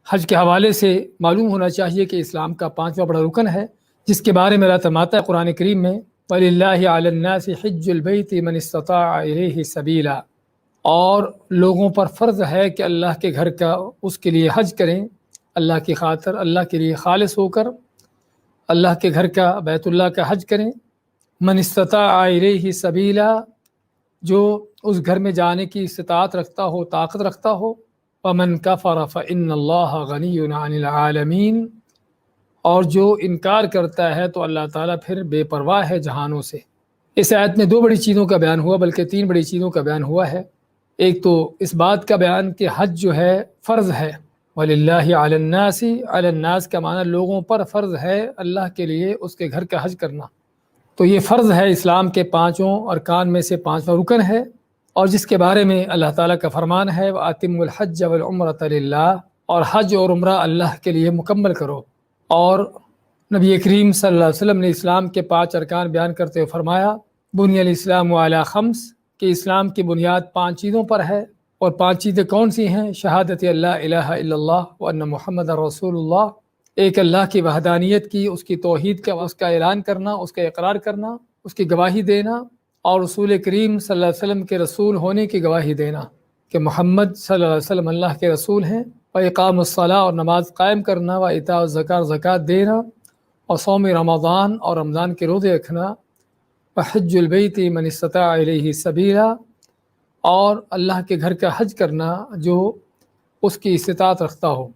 حج کے حوالے سے معلوم ہونا چاہیے کہ اسلام کا 5واں بڑا رکن ہے، جس کے بارے میں اللہ فرماتا ہے قرآن کریم میں وَلِلَّهِ عَلَى النَّاسِ حِجُّ الْبَيْتِ مَنِ اسْتَطَاعَ إِلَيْهِ سَبِيلًا، اور لوگوں پر فرض ہے کہ اللہ کے گھر کا اس کے لیے حج کریں، اللہ کی خاطر، اللہ کے لیے خالص ہو کر اللہ کے گھر کا، بیت اللہ کا حج کریں۔ من استطاع الیہ سبیلا، جو اس گھر میں جانے کی استطاعت رکھتا ہو، طاقت رکھتا ہو۔ ومن کفر فإن اللہ غنی عن العالمین، اور جو انکار کرتا ہے تو اللہ تعالیٰ پھر بے پرواہ ہے جہانوں سے۔ اس آیت میں 2 بڑی چیزوں کا بیان ہوا، بلکہ 3 بڑی چیزوں کا بیان ہوا ہے۔ ایک تو اس بات کا بیان کہ حج جو ہے فرض ہے، وَلِلَّهِ عَلَى النَّاسِ، عَلَى النَّاسِ کا معنی لوگوں پر فرض ہے اللہ کے لیے اس کے گھر کا حج کرنا۔ تو یہ فرض ہے، اسلام کے 5 ارکان میں سے 5واں رکن ہے، اور جس کے بارے میں اللہ تعالیٰ کا فرمان ہے وَأَتِمُّوا الْحَجَّ وَالْعُمْرَةَ لِلَّهِ، اور حج اور عمرہ اللہ کے لیے مکمل کرو۔ اور نبی کریم صلی اللہ علیہ وسلم نے اسلام کے 5 ارکان بیان کرتے ہوئے فرمایا بنی الاسلام علی 5، کہ اسلام کی بنیاد 5 چیزوں پر ہے۔ اور 5 چیزیں کون سی ہیں؟ شہادت اللہ الہ الا اللہ وان محمد رسول اللہ، ایک اللہ کی وحدانیت کی، اس کی توحید کا، اس کا اعلان کرنا، اس کا اقرار کرنا، اس کی گواہی دینا، اور رسول کریم صلی اللہ علیہ وسلم کے رسول ہونے کی گواہی دینا کہ محمد صلی اللہ علیہ وسلم اللہ کے رسول ہیں۔ اقام الصلاۃ، اور نماز قائم کرنا، و ایتاء الزکوٰۃ، زکوٰۃ دینا، اور صوم رمضان، اور رمضان کے روزے رکھنا، وحج البیت من استطاع الیہ سبیلا، اور اللہ کے گھر کا حج کرنا جو اس کی استطاعت رکھتا ہو۔